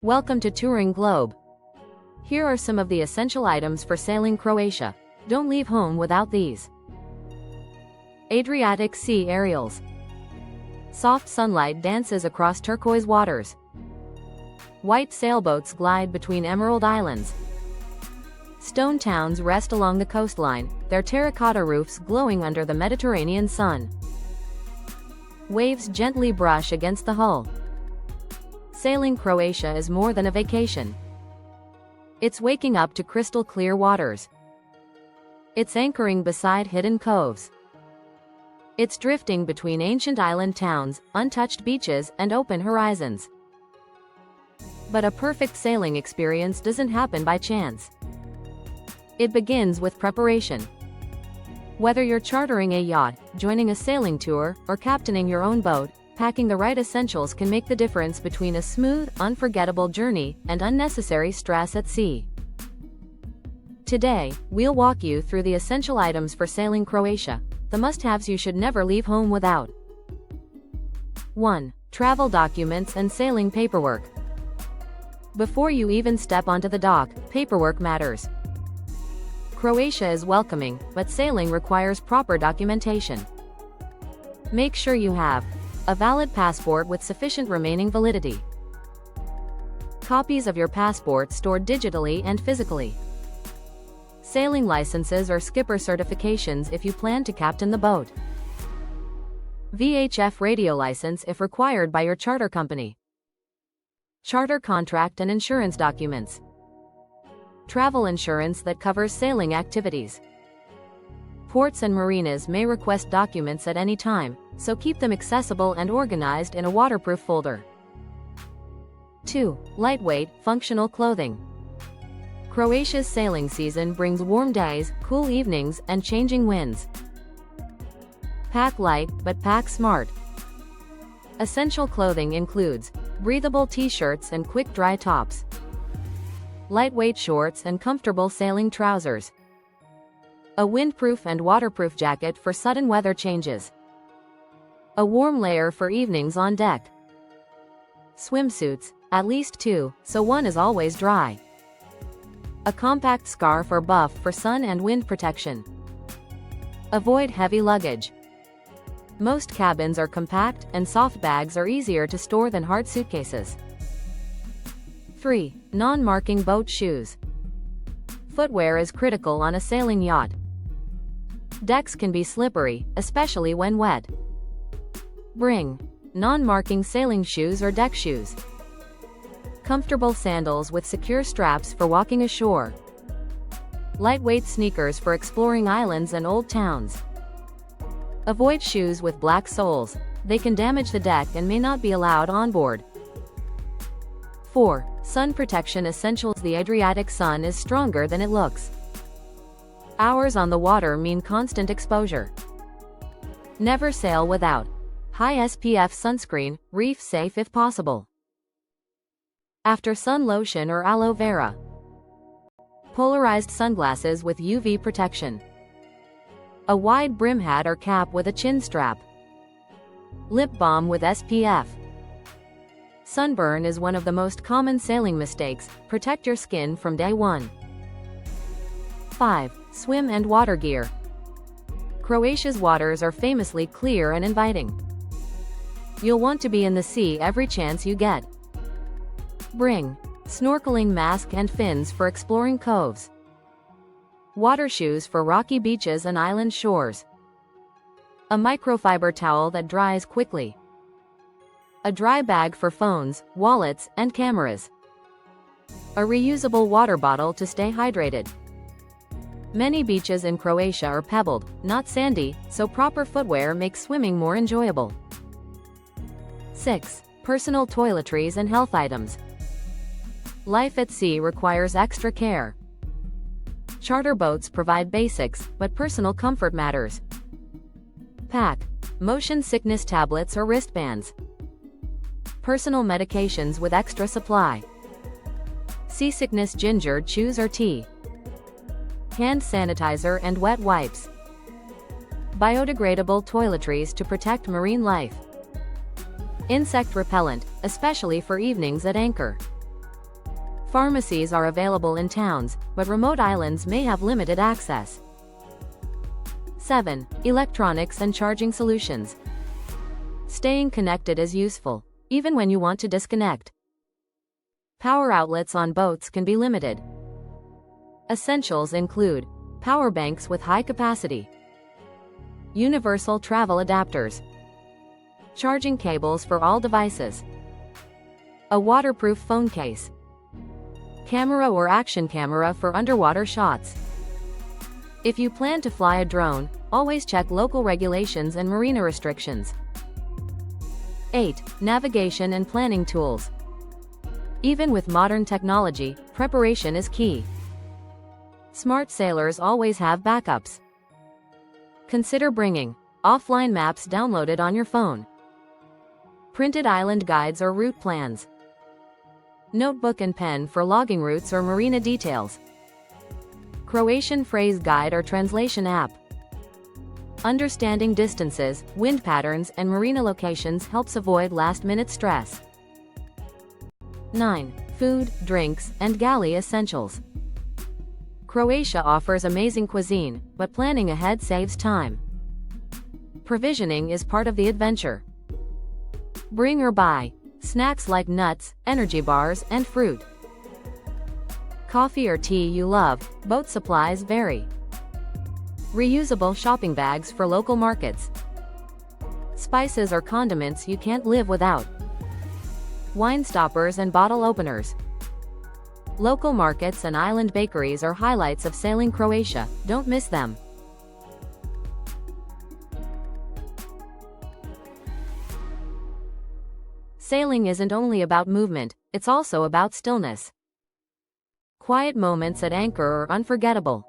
Welcome to Touring Globe. Here are some of the essential items for sailing Croatia. Don't leave home without these. Adriatic Sea Aerials. Soft sunlight dances across turquoise waters. White sailboats glide between emerald islands. Stone towns rest along the coastline, their terracotta roofs glowing under the Mediterranean sun. Waves gently brush against the hull. Sailing Croatia is more than a vacation. It's waking up to crystal clear waters. It's anchoring beside hidden coves. It's drifting between ancient island towns, untouched beaches, and open horizons. But a perfect sailing experience doesn't happen by chance. It begins with preparation. Whether you're chartering a yacht, joining a sailing tour, or captaining your own boat, packing the right essentials can make the difference between a smooth, unforgettable journey and unnecessary stress at sea. Today, we'll walk you through the essential items for sailing Croatia, the must-haves you should never leave home without. 1. Travel documents and sailing paperwork. Before you even step onto the dock, paperwork matters. Croatia is welcoming, but sailing requires proper documentation. Make sure you have a valid passport with sufficient remaining validity. Copies of your passport stored digitally and physically. Sailing licenses or skipper certifications if you plan to captain the boat. VHF radio license if required by your charter company. Charter contract and insurance documents. Travel insurance that covers sailing activities. Ports and marinas may request documents at any time, so keep them accessible and organized in a waterproof folder. 2. Lightweight, functional clothing. Croatia's sailing season brings warm days, cool evenings, and changing winds. Pack light, but pack smart. Essential clothing includes breathable t-shirts and quick-dry tops, lightweight shorts and comfortable sailing trousers, a windproof and waterproof jacket for sudden weather changes, a warm layer for evenings on deck, swimsuits, at least 2, so one is always dry, a compact scarf or buff for sun and wind protection. Avoid heavy luggage. Most cabins are compact, and soft bags are easier to store than hard suitcases. 3. Non-marking boat shoes. Footwear is critical on a sailing yacht. Decks can be slippery, especially when wet. Bring non-marking sailing shoes or deck shoes. Comfortable sandals with secure straps for walking ashore. Lightweight sneakers for exploring islands and old towns. Avoid shoes with black soles. They can damage the deck and may not be allowed on board. 4. Sun protection essentials. The Adriatic sun is stronger than it looks. Hours on the water mean constant exposure. Never sail without high SPF sunscreen, reef safe if possible. After sun lotion or aloe vera. Polarized sunglasses with UV protection. A wide brim hat or cap with a chin strap. Lip balm with SPF. Sunburn is one of the most common sailing mistakes. Protect your skin from day one. 5. Swim and water gear. Croatia's waters are famously clear and inviting. You'll want to be in the sea every chance you get. Bring snorkeling mask and fins for exploring coves. Water shoes for rocky beaches and island shores. A microfiber towel that dries quickly. A dry bag for phones, wallets, and cameras. A reusable water bottle to stay hydrated. Many beaches in Croatia are pebbled, not sandy, so proper footwear makes swimming more enjoyable. 6. Personal toiletries and health items. Life at sea requires extra care. Charter boats provide basics, but personal comfort matters. Pack motion sickness tablets or wristbands. Personal medications with extra supply. Seasickness ginger chews or tea. Hand sanitizer and wet wipes. Biodegradable toiletries to protect marine life. Insect repellent, especially for evenings at anchor. Pharmacies are available in towns, but remote islands may have limited access. 7. Electronics and charging solutions. Staying connected is useful, even when you want to disconnect. Power outlets on boats can be limited. Essentials include power banks with high capacity, universal travel adapters, charging cables for all devices, a waterproof phone case, camera or action camera for underwater shots. If you plan to fly a drone, always check local regulations and marina restrictions. 8. Navigation and planning tools. Even with modern technology, preparation is key. Smart sailors always have backups. Consider bringing offline maps downloaded on your phone, printed island guides or route plans, notebook and pen for logging routes or marina details, Croatian phrase guide or translation app. Understanding distances, wind patterns, and marina locations helps avoid last-minute stress. 9. Food, drinks, and galley essentials. Croatia offers amazing cuisine, but planning ahead saves time. Provisioning is part of the adventure. Bring or buy snacks like nuts, energy bars, and fruit. Coffee or tea you love, boat supplies vary. Reusable shopping bags for local markets. Spices or condiments you can't live without. Wine stoppers and bottle openers. Local markets and island bakeries are highlights of sailing Croatia, don't miss them. Sailing isn't only about movement, it's also about stillness. Quiet moments at anchor are unforgettable.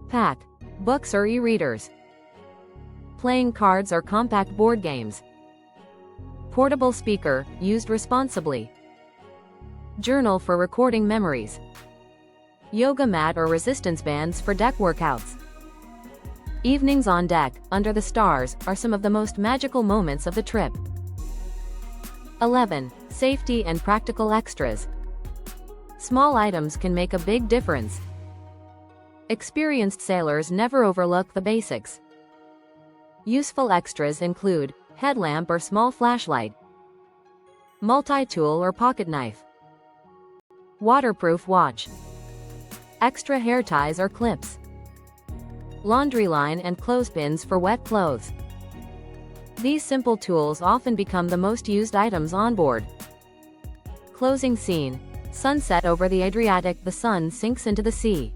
Pack books or e-readers, playing cards or compact board games. Portable speaker, used responsibly. Journal for recording memories. Yoga mat or resistance bands for deck workouts. Evenings on deck, under the stars, are some of the most magical moments of the trip. 11. Safety and practical extras. Small items can make a big difference. Experienced sailors never overlook the basics. Useful extras include headlamp or small flashlight, multi-tool or pocket knife, waterproof watch, extra hair ties or clips, laundry line and clothespins for wet clothes. These simple tools often become the most used items on board. Closing scene. Sunset over the Adriatic. The sun sinks into the sea.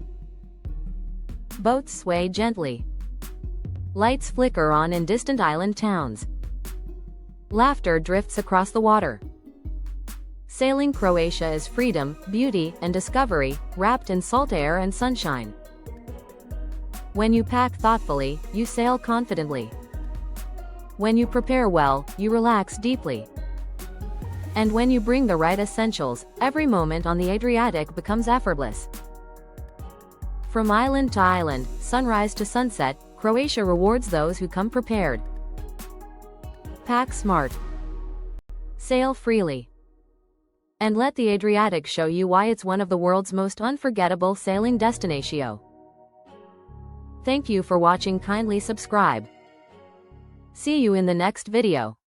Boats sway gently. Lights flicker on in distant island towns. Laughter drifts across the water. Sailing Croatia is freedom, beauty, and discovery, wrapped in salt air and sunshine. When you pack thoughtfully, you sail confidently. When you prepare well, you relax deeply. And when you bring the right essentials, every moment on the Adriatic becomes effortless. From island to island, sunrise to sunset, Croatia rewards those who come prepared. Pack smart. Sail freely. And let the Adriatic show you why it's one of the world's most unforgettable sailing destinations. Thank you for watching. Kindly subscribe. See you in the next video.